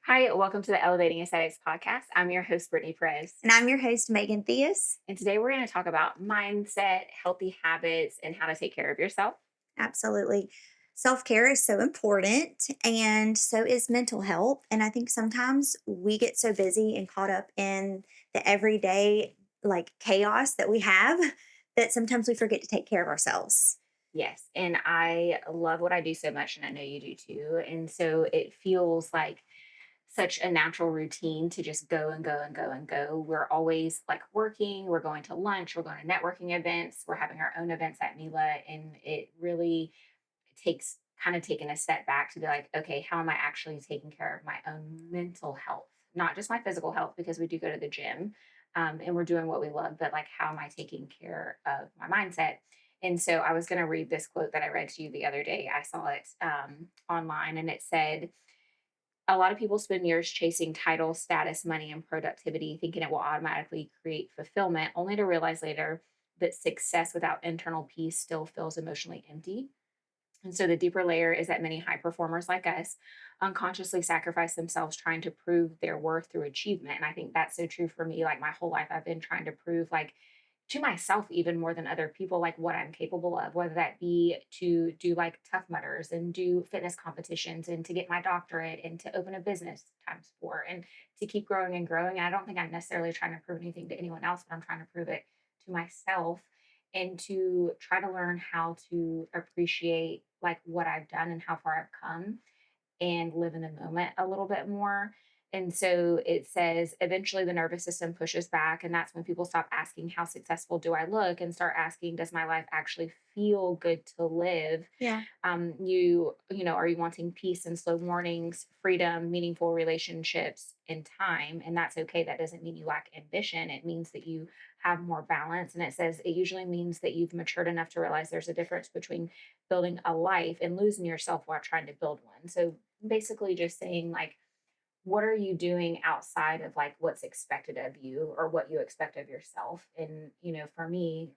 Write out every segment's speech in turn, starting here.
Hi, welcome to the Elevating Aesthetics podcast. I'm your host, Brittany Perez. And I'm your host, Megan Theus. And today we're going to talk about mindset, healthy habits, and how to take care of yourself. Absolutely. Self care is so important, and so is mental health. And I think sometimes we get so busy and caught up in the everyday chaos that we have that sometimes we forget to take care of ourselves. Yes. And I love what I do so much, and I know you do too. And so it feels like such a natural routine to just go and go and go and go. We're always like working, we're going to lunch, we're going to networking events, we're having our own events at Mila. And it really takes kind of taking a step back to be like, okay, how am I actually taking care of my own mental health? Not just my physical health, because we do go to the gym and we're doing what we love, but like, how am I taking care of my mindset? And so I was going to read this quote that I read to you the other day. I saw it online and it said, a lot of people spend years chasing title, status, money, and productivity, thinking it will automatically create fulfillment, only to realize later that success without internal peace still feels emotionally empty. And so the deeper layer is that many high performers like us unconsciously sacrifice themselves trying to prove their worth through achievement. And I think that's so true for me. Like my whole life, I've been trying to prove, like, to myself even more than other people, like what I'm capable of, whether that be to do like tough mutters and do fitness competitions and to get my doctorate and to open a business times four and to keep growing and growing. And I don't think I'm necessarily trying to prove anything to anyone else, but I'm trying to prove it to myself and to try to learn how to appreciate like what I've done and how far I've come and live in the moment a little bit more. And so it says eventually the nervous system pushes back. And that's when people stop asking, how successful do I look? And start asking, does my life actually feel good to live? Yeah. Are you wanting peace and slow mornings, freedom, meaningful relationships, and time? And that's okay. That doesn't mean you lack ambition. It means that you have more balance. And it says it usually means that you've matured enough to realize there's a difference between building a life and losing yourself while trying to build one. So basically just saying like, what are you doing outside of like what's expected of you or what you expect of yourself? And for me,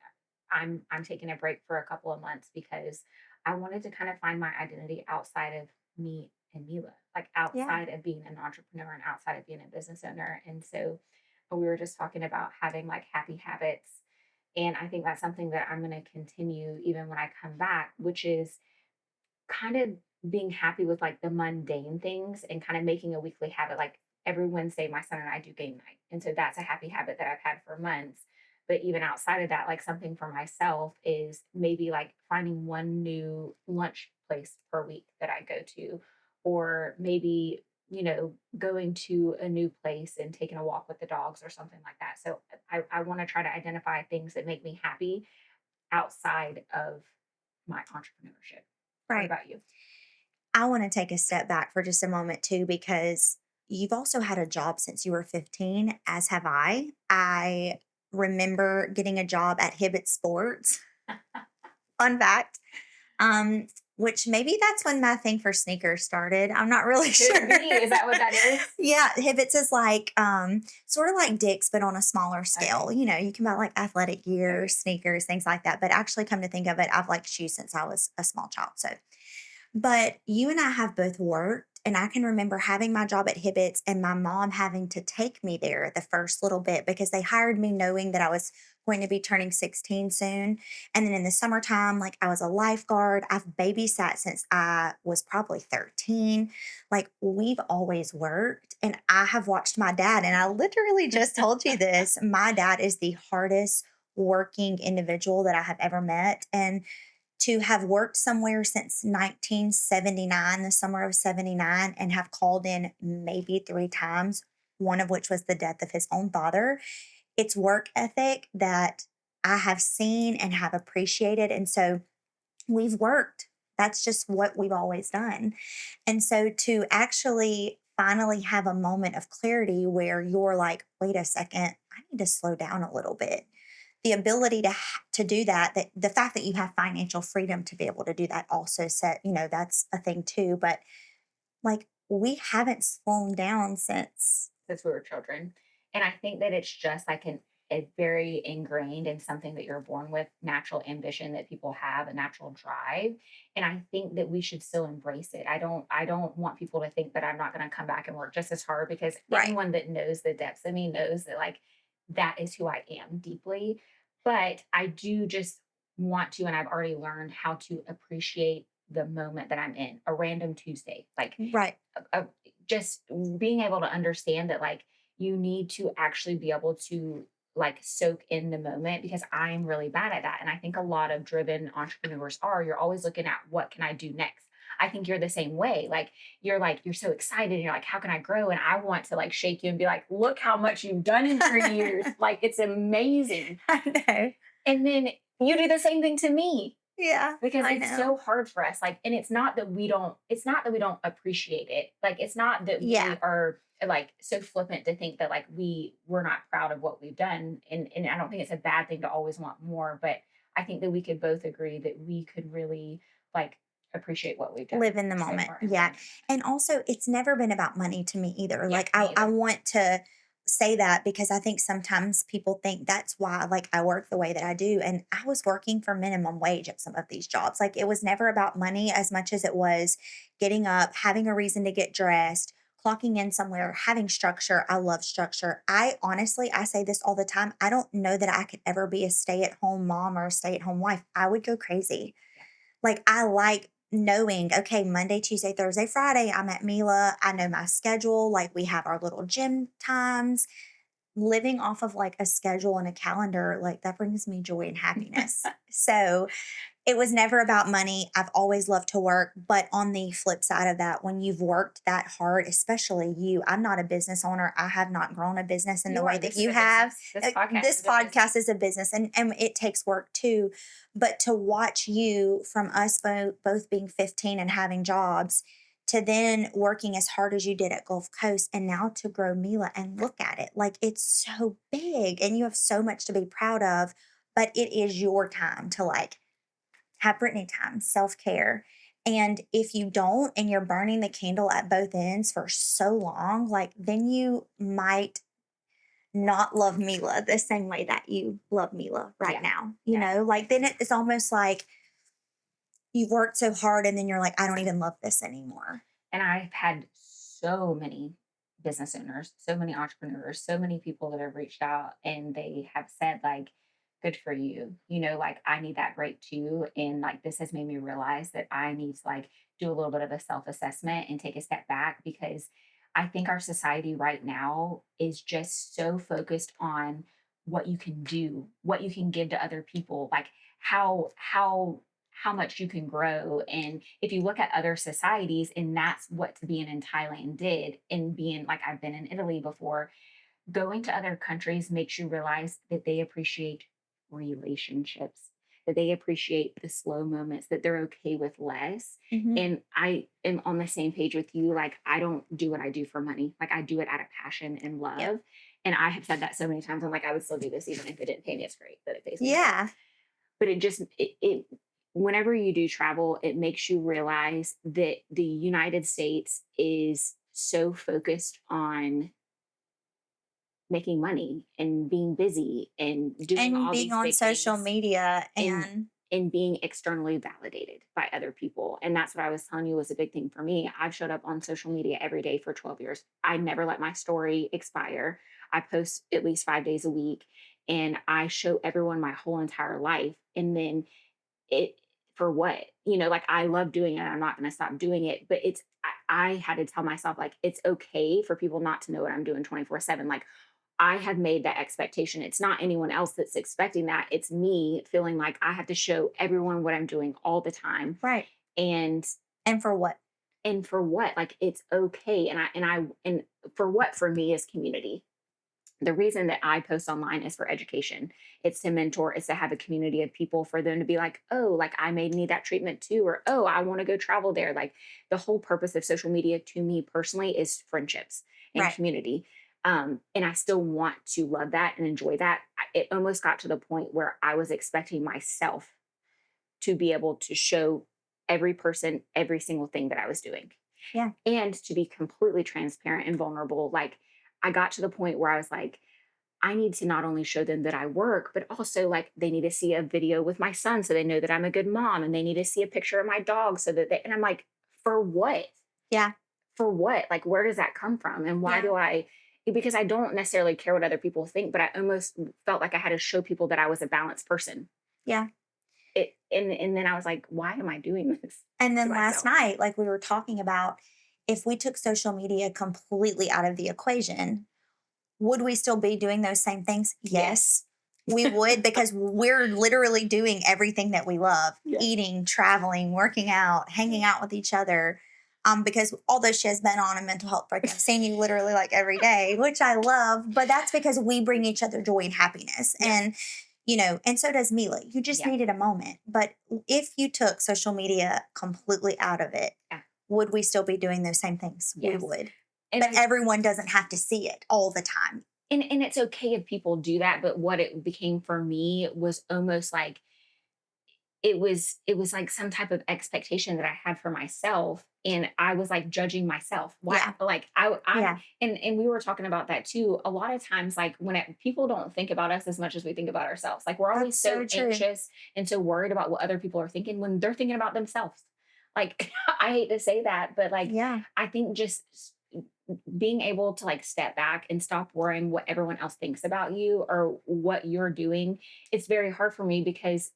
I'm taking a break for a couple of months because I wanted to kind of find my identity outside of me and Mila, like Yeah. outside of being an entrepreneur and outside of being a business owner. And so we were just talking about having like happy habits. And I think that's something that I'm going to continue even when I come back, which is kind of being happy with like the mundane things and kind of making a weekly habit. Like every Wednesday, my son and I do game night. And so that's a happy habit that I've had for months. But even outside of that, like something for myself is maybe like finding one new lunch place per week that I go to, or maybe, going to a new place and taking a walk with the dogs or something like that. So I want to try to identify things that make me happy outside of my entrepreneurship. What Right. about you? I want to take a step back for just a moment too, because you've also had a job since you were 15, as have I. I remember getting a job at Hibbett Sports. Fun fact. Um, which maybe that's when my thing for sneakers started. I'm not really Could sure. be. Is that what that is? Yeah, Hibbett's is like sort of like Dick's, but on a smaller scale. Okay. You can buy like athletic gear, Okay. sneakers, things like that. But actually, come to think of it, I've liked shoes since I was a small child. So, but you and I have both worked, and I can remember having my job at Hibbett's and my mom having to take me there the first little bit because they hired me knowing that I was going to be turning 16 soon. And then in the summertime, like I was a lifeguard. I've babysat since I was probably 13. Like we've always worked, and I have watched my dad, and I literally just told you this. My dad is the hardest working individual that I have ever met. And to have worked somewhere since 1979, the summer of 79, and have called in maybe three times, one of which was the death of his own father. It's work ethic that I have seen and have appreciated. And so we've worked. That's just what we've always done. And so to actually finally have a moment of clarity where you're like, wait a second, I need to slow down a little bit. The ability to do that, that the fact that you have financial freedom to be able to do that also set, that's a thing too. But like we haven't slowed down since. Since we were children. And I think that it's just like an a very ingrained and something that you're born with, natural ambition that people have, a natural drive. And I think that we should still embrace it. I don't want people to think that I'm not going to come back and work just as hard, because Right. anyone that knows the depths of me knows that like that is who I am deeply. But I do just want to, and I've already learned how to appreciate the moment that I'm in, a random Tuesday. Like Right. uh, just being able to understand that like you need to actually be able to like soak in the moment, because I'm really bad at that. And I think a lot of driven entrepreneurs are, you're always looking at what can I do next. I think you're the same way. Like you're so excited and you're like, how can I grow? And I want to like shake you and be like, look how much you've done in 3 years. Like it's amazing. I know. And then you do the same thing to me, Yeah, because I it's so know. hard for us. Like, and it's not that we don't appreciate it. Like it's not that we Yeah. are like so flippant to think that like we're not proud of what we've done. And I don't think it's a bad thing to always want more, but I think that we could both agree that we could really like appreciate what we've done Live in the so moment. far in Yeah. life. And also, it's never been about money to me either. Yeah, Like, me I either. want to say that because I think sometimes people think that's why, like, I work the way that I do. And I was working for minimum wage at some of these jobs. Like, it was never about money as much as it was getting up, having a reason to get dressed, clocking in somewhere, having structure. I love structure. I honestly, I say this all the time. I don't know that I could ever be a stay at home mom or a stay at home wife. I would go crazy. Yeah. Like, I like knowing, okay, Monday, Tuesday, Thursday, Friday, I'm at Mila. I know my schedule. Like, we have our little gym times. Living off of like a schedule and a calendar, like that brings me joy and happiness. So, it was never about money. I've always loved to work, but on the flip side of that, when you've worked that hard, especially you, I'm not a business owner. I have not grown a business in the You way are. that This is you a have. business. This podcast This is a business. podcast is a business, and it takes work too. But to watch you from us both being 15 and having jobs to then working as hard as you did at Gulf Coast and now to grow Mila and look at it, like it's so big and you have so much to be proud of, but it is your time to like have Brittany time, self care. And if you don't, and you're burning the candle at both ends for so long, like then you might not love Mila the same way that you love Mila right Yeah. now. Yeah. Like then it's almost like you've worked so hard and then you're like, I don't even love this anymore. And I've had so many business owners, so many entrepreneurs, so many people that have reached out and they have said, like, good for you. Like I need that break too. And like this has made me realize that I need to like do a little bit of a self assessment and take a step back, because I think our society right now is just so focused on what you can do, what you can give to other people, like how much you can grow. And if you look at other societies, and that's what to being in Thailand did, and being like I've been in Italy before, going to other countries makes you realize that they appreciate relationships, that they appreciate the slow moments, that they're okay with less. Hmm. And I am on the same page with you. Like, I don't do what I do for money. Like, I do it out of passion and Yep. love. And I have said that so many times. I'm like, I would still do this even if it didn't pay me. It's great that it pays me well. Yeah. But it whenever you do travel, it makes you realize that the United States is so focused on making money and being busy and doing And all being these on big social things, media and and being externally validated by other people. And that's what I was telling you was a big thing for me. I've showed up on social media every day for 12 years. I never let my story expire. I post at least 5 days a week, and I show everyone my whole entire life. And then it for what? Like I love doing it. I'm not going to stop doing it, but I had to tell myself like it's okay for people not to know what I'm doing 24/7. Like I have made that expectation. It's not anyone else that's expecting that. It's me feeling like I have to show everyone what I'm doing all the time. right. And And for what? for what? Like it's okay. And for what, for me, is community. The reason that I post online is for education. It's to mentor, it's to have a community of people for them to be like, oh, like I may need that treatment too, or oh, I want to go travel there. Like the whole purpose of social media to me personally is friendships and Right. community. And I still want to love that and enjoy that. It almost got to the point where I was expecting myself to be able to show every person every single thing that I was doing. Yeah. And to be completely transparent and vulnerable. Like I got to the point where I was like, I need to not only show them that I work, but also like they need to see a video with my son so they know that I'm a good mom, and they need to see a picture of my dog so that and I'm like, for what? Yeah. For what? Like, where does that come from? And why Yeah. do I? Because I don't necessarily care what other people think, but I almost felt like I had to show people that I was a balanced person. Yeah. And then I was like, why am I doing this And to then last myself? night, like we were talking about, if we took social media completely out of the equation, would we still be doing those same things? Yes. Yes, we would, because we're literally doing everything that we love: Yes. eating, traveling, working out, hanging out with each other. Because although she has been on a mental health break, I've seen you literally like every day, which I love, but that's because we bring each other joy and happiness. Yeah. And, and so does Mila. You just Yeah. needed a moment. But if you took social media completely out of it, Yeah. would we still be doing those same things? We Yes. would. And But everyone doesn't have to see it all the time. and it's okay if people do that, but what it became for me was almost like it was like some type of expectation that I had for myself, and I was like judging myself. Why? Yeah. Like I Yeah. and we were talking about that too. A lot of times, like people don't think about us as much as we think about ourselves. Like we're always That's so so true. anxious and so worried about what other people are thinking when they're thinking about themselves. Like I hate to say that, but like Yeah. I think just being able to like step back and stop worrying what everyone else thinks about you or what you're doing. It's very hard for me because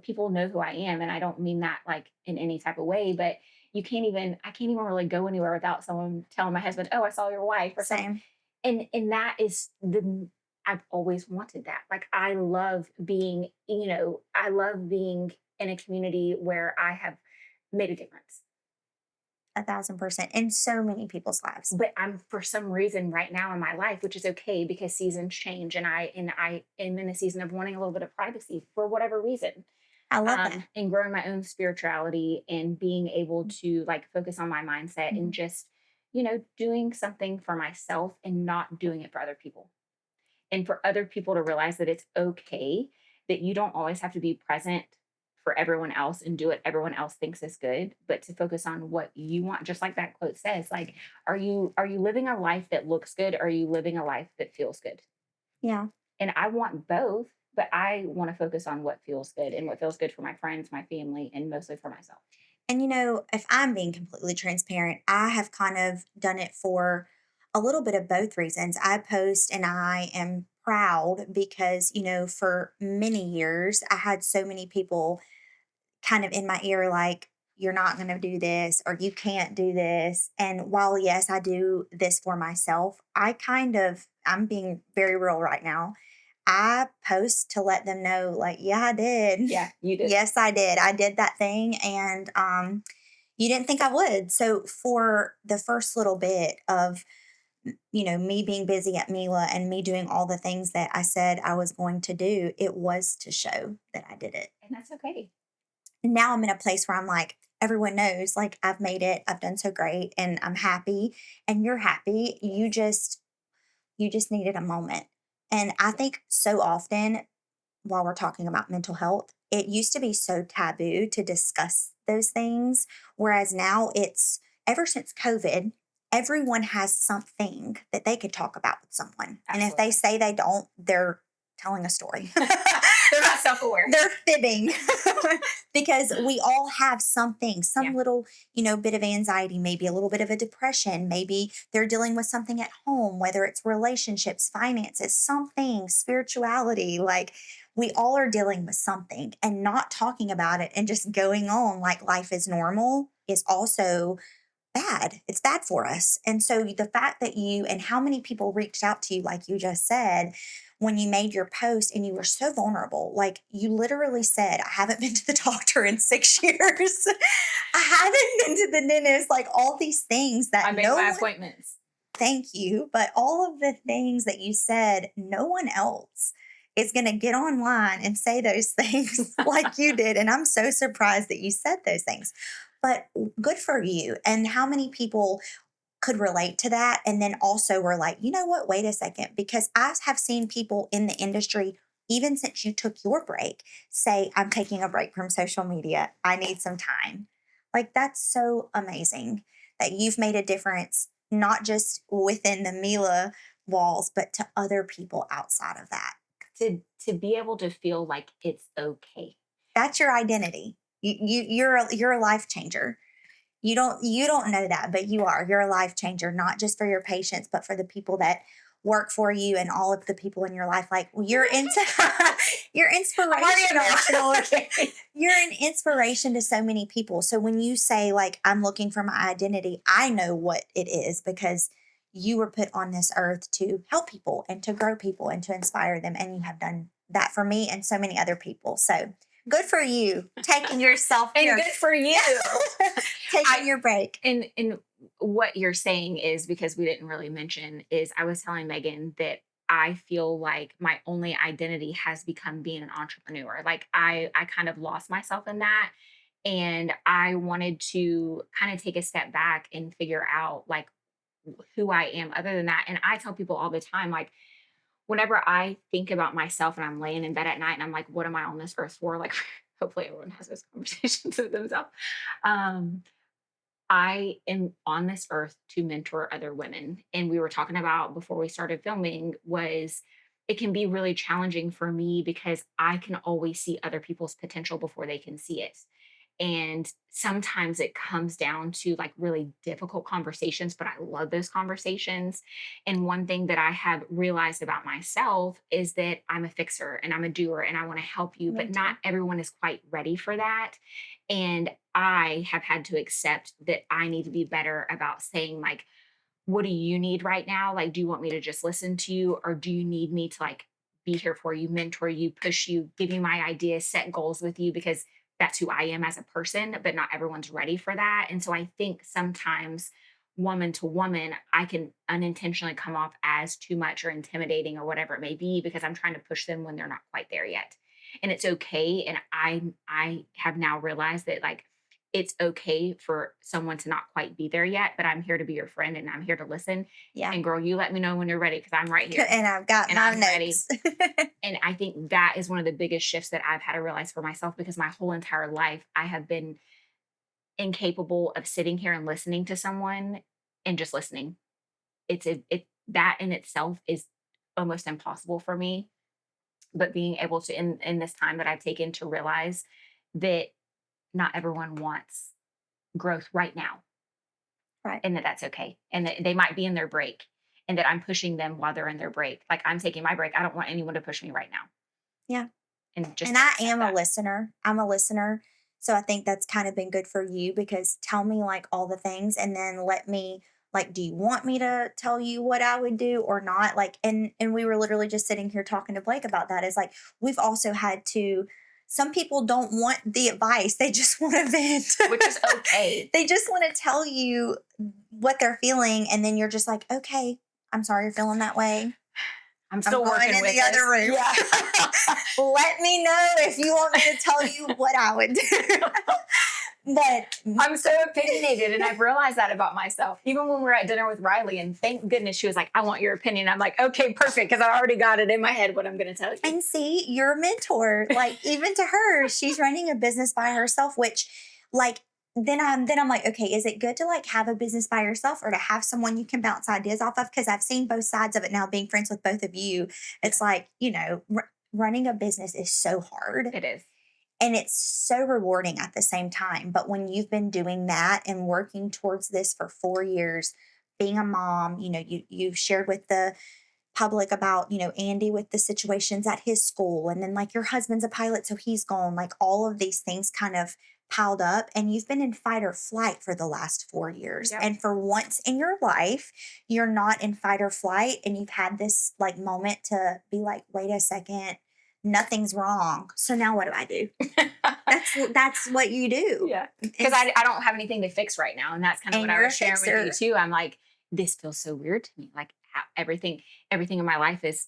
people know who I am, and I don't mean that like in any type of way, but I can't even really go anywhere without someone telling my husband, "Oh, I saw your wife," or something. Same. And that is the I've always wanted that. Like I love being, I love being in a community where I have made a difference. 1,000% in so many people's lives. But I'm for some reason right now in my life, which is okay because seasons change, and I am in a season of wanting a little bit of privacy for whatever reason. I love that. And growing my own spirituality and being able to like focus on my mindset and Mhm. just, doing something for myself and not doing it for other people. And for other people to realize that it's okay, that you don't always have to be present for everyone else and do what everyone else thinks is good, but to focus on what you want. Just like that quote says, like, are you living a life that looks good, or are you living a life that feels good? Yeah. And I want both, but I want to focus on what feels good and what feels good for my friends, my family, and mostly for myself. And if I'm being completely transparent, I have kind of done it for a little bit of both reasons. I post and I am proud because, for many years, I had so many people kind of in my ear, like, you're not going to do this or you can't do this. And while, yes, I do this for myself, I'm being very real right now. I post to let them know, like, yeah, I did. Yeah, you did. Yes, I did. I did that thing. And you didn't think I would. So for the first little bit of, me being busy at Mila and me doing all the things that I said I was going to do, it was to show that I did it. And that's okay. Now I'm in a place where I'm like, everyone knows, like, I've made it. I've done so great and I'm happy and you're happy. Yes. You just needed a moment. And I Yes. think so often while we're talking about mental health, it used to be so taboo to discuss those things. Whereas now ever since COVID, everyone has something that they could talk about with someone. And if they Absolutely. say they don't, they're telling a story. They're not self-aware. They're fibbing because we all have something, Yeah. some little, bit of anxiety, maybe a little bit of a depression, maybe they're dealing with something at home, whether it's relationships, finances, something, spirituality. Like we all are dealing with something, and not talking about it and just going on like life is normal is also bad. It's bad for us. And so the fact that and how many people reached out to you, like you just said, when you made your post and you were so vulnerable, like you literally said, I haven't been to the doctor in 6 years. I haven't been to the dentist, like all these things I that make no my one, appointments. thank you, but all of the things that you said, no one else is going to get online and say those things like you did. And I'm so surprised that you said those things. But good for you. And how many people could relate to that? And then also were like, you know what? Wait a second. Because I have seen people in the industry, even since you took your break, say, I'm taking a break from social media. I need some time. Like, that's so amazing that you've made a difference, not just within the Mila walls, but to other people outside of that. To be able to feel like it's okay. That's your identity. You're a life changer. You don't know that, but you are. You're a life changer, not just for your patients, but for the people that work for you and all of the people in your life. Like you're into you're I'm already inspirational. emotional. Okay. You're an inspiration to so many people. So when you say like I'm looking for my identity, I know what it is because you were put on this earth to help people and to grow people and to inspire them, and you have done that for me and so many other people. So good for you taking yourself And your good for you. taking I your break. and what you're saying is, because we didn't really mention, is I was telling Megan that I feel like my only identity has become being an entrepreneur. Like I kind of lost myself in that, and I wanted to kind of take a step back and figure out like who I am other than that. And I tell people all the time, like whenever I think about myself and I'm laying in bed at night and I'm like, what am I on this earth for? Like hopefully everyone has those conversations with themselves. Um, I am on this earth to mentor other women. And we were talking about before we started filming was it can be really challenging for me because I can always see other people's potential before they can see it. And sometimes it comes down to like really difficult conversations, but I love those conversations. And one thing that I have realized about myself is that I'm a fixer and I'm a doer and I want to help you, Me but too. not everyone is quite ready for that. And I have had to accept that I need to be better about saying, like, what do you need right now? Like, do you want me to just listen to you, or do you need me to like be here for you, mentor you, push you, give you my ideas, set goals with you? Because that's who I am as a person, but not everyone's ready for that. And so I think sometimes woman to woman, I can unintentionally come off as too much or intimidating or whatever it may be because I'm trying to push them when they're not quite there yet. And it's okay. And I have now realized that like it's okay for someone to not quite be there yet, but I'm here to be your friend and I'm here to listen. Yeah. And girl, you let me know when you're ready because I'm right here And I've got and my I'm ready. notes. And I think that is one of the biggest shifts that I've had to realize for myself because my whole entire life I have been incapable of sitting here and listening to someone and just listening. It that in itself is almost impossible for me. But being able to in this time that I've taken to realize that not everyone wants growth right now Right. and that that's okay and that they might be in their break and that I'm pushing them while they're in their break. Like I'm taking my break. I don't want anyone to push me right now Yeah. and just And to I accept am a that. listener. I'm a listener. So I think that's kind of been good for you because tell me like all the things and then let me like do you want me to tell you what I would do or not? Like and we were literally just sitting here talking to Blake about that. Is like we've also had to some people don't want the advice. They just want to vent. Which is okay. They just want to tell you what they're feeling and then you're just like, "Okay, I'm sorry you're feeling that way. I'm I'm still going working in with the this. other room. Yeah. Let me know if you want me to tell you what I would do." But I'm so opinionated and I've realized that about myself. Even when we were at dinner with Riley and thank goodness she was like, I want your opinion. I'm like, okay, perfect. Because I already got it in my head what I'm going to tell you. and see, you're a mentor. Like even to her, she's running a business by herself, which like then I'm like, okay, is it good to like have a business by yourself or to have someone you can bounce ideas off of? Because I've seen both sides of it now. Being friends with both of you, Yeah, it's like running a business is so hard. it is. And it's so rewarding at the same time. But when you've been doing that and working towards this for 4 years, being a mom, you've shared with the public about, Andy with the situations at his school. And then like your husband's a pilot, so he's gone. Like all of these things kind of piled up. And you've been in fight or flight for the last 4 years. Yep. And for once in your life, you're not in fight or flight. And you've had this like moment to be like, wait a second, nothing's wrong. So now what do I do? That's what you do. Yeah. Because It's, I don't have anything to fix right now. And that's kind of what and I you're a was sharing with you fixer. too. I'm like, this feels so weird to me. Like everything in my life is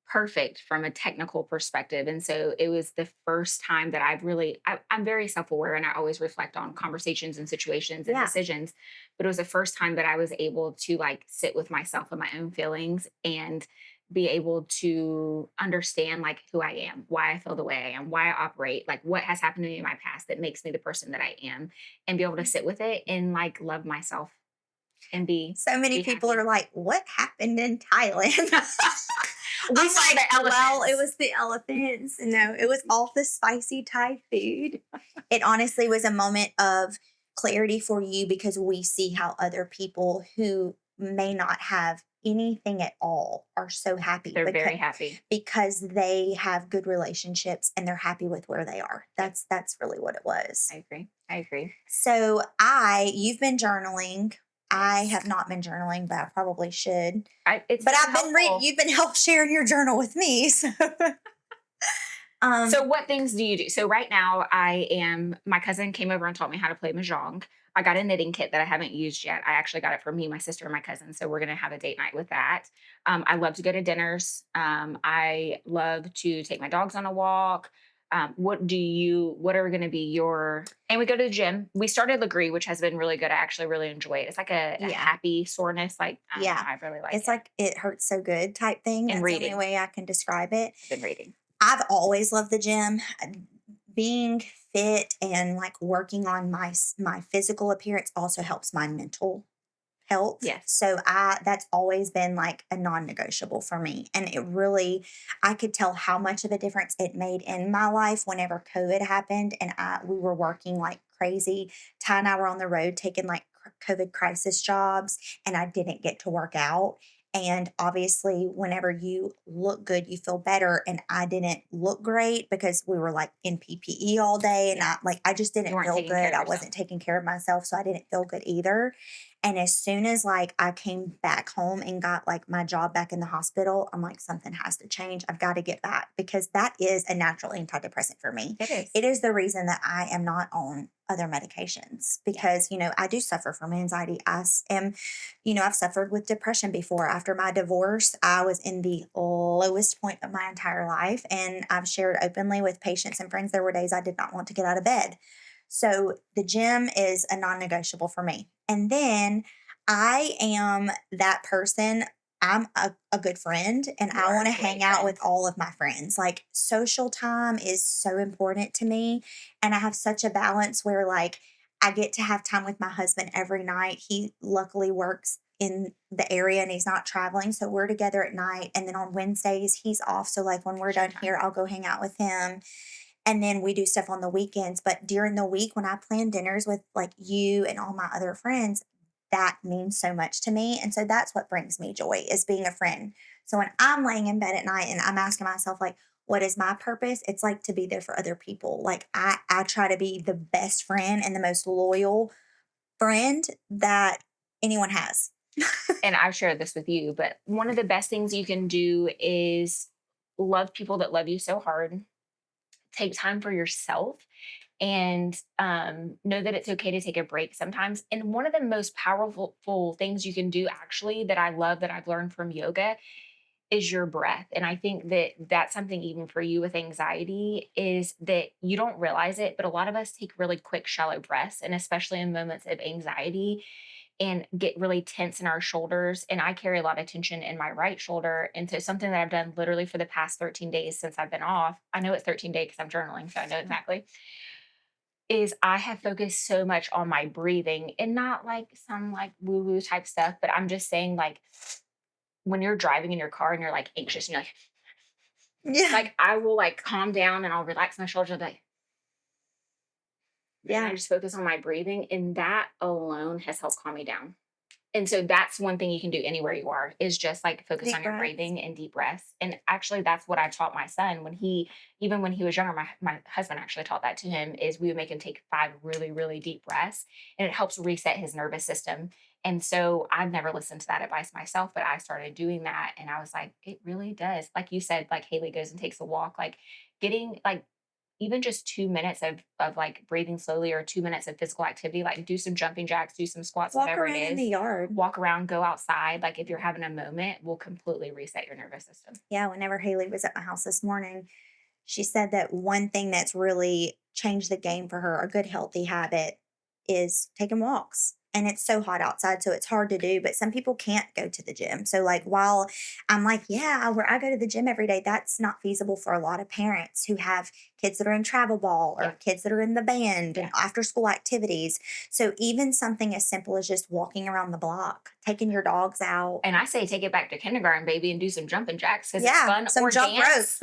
perfect from a technical perspective. And so it was the first time that I'm very self aware and I always reflect on conversations and situations and Yeah. decisions. But it was the first time that I was able to like sit with myself and my own feelings and be able to understand like who I am, why I feel the way I am, why I operate, like what has happened to me in my past that makes me the person that I am, and be able to sit with it and like love myself and So many be people are happy. like, "What happened in Thailand?" We I'm saw like, the "Well, it elephants. was the elephants. No, it was all the spicy Thai food." It honestly was a moment of clarity for you because we see how other people who may not have anything at all are so happy They're very happy. because they have good relationships and they're happy with where they are. Yep, That's really what it was. I agree. I agree. So you've been journaling. I Yes. have not been journaling, but I probably should. It's But very helpful. you've been help sharing your journal with me. So So um what things do you do? So right now my cousin came over and taught me how to play mahjong. I got a knitting kit that I haven't used yet. I actually got it for me, my sister, and my cousin. So we're gonna have a date night with that. I love to go to dinners. I love to take my dogs on a walk. What are going to be and we go to the gym. We started Legree, which has been really good. I actually really enjoy it. It's like a yeah. happy soreness. Like, I don't know. Yeah. I really like It's it. like it hurts so good type thing. And That's the only reading. way I can describe it. I've been reading. I've always loved the gym. Being fit and like working on my physical appearance also helps my mental health. Yes. So I that's always been like a non-negotiable for me. And it really I could tell how much of a difference it made in my life whenever COVID happened and we were working like crazy. Ty and I were on the road taking like COVID crisis jobs and I didn't get to work out. And obviously, whenever you look good, you feel better. And I didn't look great because we were like in PPE all day. And Yeah. I just You didn't weren't feel taking care good. of I yourself. wasn't taking care of myself. So I didn't feel good either. And as soon as like I came back home and got like my job back in the hospital, I'm like, something has to change. I've got to get back because that is a natural antidepressant for me. It is. It is the reason that I am not on other medications Yeah. because, I do suffer from anxiety. Am, I've suffered with depression before. After my divorce, I was in the lowest point of my entire life. And I've shared openly with patients and friends there were days I did not want to get out of bed. So the gym is a non negotiable for me. And then I am that person. I'm a good friend and You I are want a to great hang out friend. with all of my friends. Like social time is so important to me. And I have such a balance where like I get to have time with my husband every night. He luckily works in the area and he's not traveling. So we're together at night. And then on Wednesdays, he's off. So like when we're done Showtime. here, I'll go hang out with him and then we do stuff on the weekends. But during the week, when I plan dinners with like you and all my other friends, that means so much to me. And so that's what brings me joy is being a friend. So when I'm laying in bed at night and I'm asking myself, like, what is my purpose? It's like to be there for other people. Like I try to be the best friend and the most loyal friend that anyone has. And I've shared this with you, but one of the best things you can do is love people that love you so hard. Take time for yourself and know that it's okay to take a break sometimes. And one of the most powerful things you can do, actually, that I love that I've learned from yoga is your breath. And I think that that's something even for you with anxiety is that you don't realize it, but a lot of us take really quick, shallow breaths. And especially in moments of anxiety, and get really tense in our shoulders. And I carry a lot of tension in my right shoulder. And so, something that I've done literally for the past 13 days since I've been off, I know it's 13 days because I'm journaling, so I know exactly, is I have focused so much on my breathing and not like some like woo woo type stuff, but I'm just saying, like, when you're driving in your car and you're like anxious and you're Yeah. like, I will like calm down and I'll relax my shoulders and be like, and I Yeah. just focus on my breathing. And that alone has helped calm me down. And so that's one thing you can do anywhere you are is just like focus Deep on your breaths. breathing and deep breaths. And actually that's what I taught my son even when he was younger, my husband actually taught that to him is we would make him take 5 really, really deep breaths and it helps reset his nervous system. And so I've never listened to that advice myself, but I started doing that and I was like, it really does. Like you said, like Haley goes and takes a walk, like getting like even just 2 minutes of like breathing slowly or 2 minutes of physical activity, like do some jumping jacks, do some squats, Walk whatever it around in the is, yard. walk around, go outside. Like if you're having a moment, will completely reset your nervous system. Yeah, whenever Haley was at my house this morning, she said that one thing that's really changed the game for her, a good healthy habit, is taking walks. and it's so hot outside, so it's hard to do, but some people can't go to the gym. So, like, while I'm like, yeah, where I go to the gym every day, that's not feasible for a lot of parents who have kids that are in travel ball Yeah. or kids that are in the band and Yeah. after school activities. So, even something as simple as just walking around the block, taking your dogs out. And I say take it back to kindergarten, baby, and do some jumping jacks because it's Yeah, fun, some or jump rope. dance.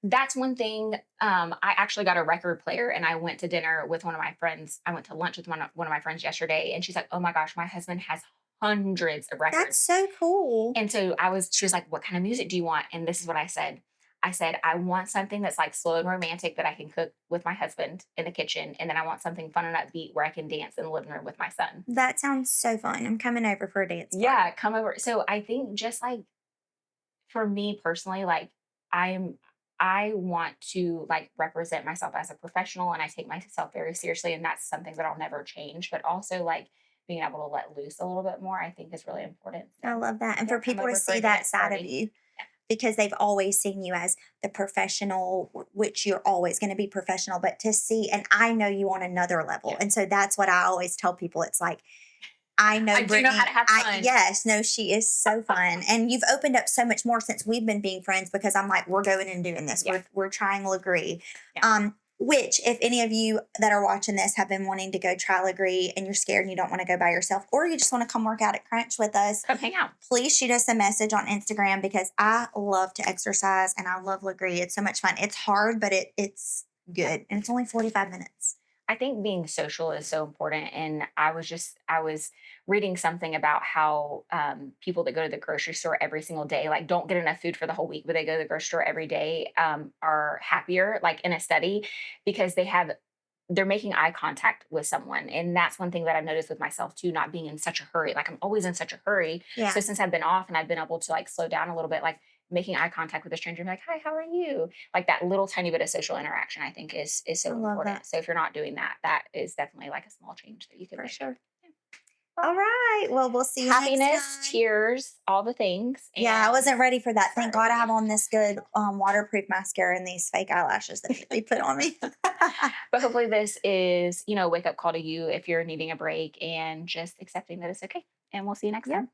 That's one thing. I actually got a record player and I went to dinner with one of my friends. I went to lunch with one of my friends yesterday, and she's like, "Oh my gosh, my husband has hundreds of That's records." so cool. And so she was like, "What kind of music do you want?" And this is what I said. I said, "I want something that's like slow and romantic that I can cook with my husband in the kitchen. And then I want something fun and upbeat where I can dance in the living room with my son." That sounds so fun. I'm coming over for a dance Yeah, party. come over. So I think just like for me personally, like I'm I want to like represent myself as a professional, and I take myself very seriously, and that's something that I'll never change. But also like being able to let loose a little bit more, I think is really important. I So love that. And yeah, for come people to over for see a that dance side of party. you, Yeah. because they've always seen you as the professional, which you're always going to be professional, but to see, and I know you on another level. Yeah. And so that's what I always tell people. It's like, I know I do know how to Brittany, have fun. yes, no, she is so fun. And you've opened up so much more since we've been being friends because I'm like, we're going and doing this. Yeah. We're triangle agree. Yeah. Which, if any of you that are watching this have been wanting to go trial agree and you're scared and you don't want to go by yourself, or you just want to come work out at Crunch with us, Come hang out. please shoot us a message on Instagram because I love to exercise and I love Legree. It's so much fun. It's hard, but it's Yeah. good. And it's only 45 minutes. I think being social is so important. And I was reading something about how people that go to the grocery store every single day, like don't get enough food for the whole week, but they go to the grocery store every day, are happier, like in a study, because they're making eye contact with someone. And that's one thing that I've noticed with myself too, not being in such a hurry. Like I'm always in such a hurry. So Yeah, since I've been off and I've been able to like slow down a little bit, like making eye contact with a stranger and be like, "Hi, how are you?" Like that little tiny bit of social interaction, I think is I so love important. that So if you're not doing that, that is definitely like a small change that you can for make. sure. Yeah. Well, All right. Well, we'll see you next happiness, time. tears, all the things. Yeah, I And wasn't ready for that. Thank God I have sorry. on this good waterproof mascara and these fake eyelashes that they put on me. But hopefully this is, a wake up call to you if you're needing a break and just accepting that it's okay. And we'll see you next Yep. time.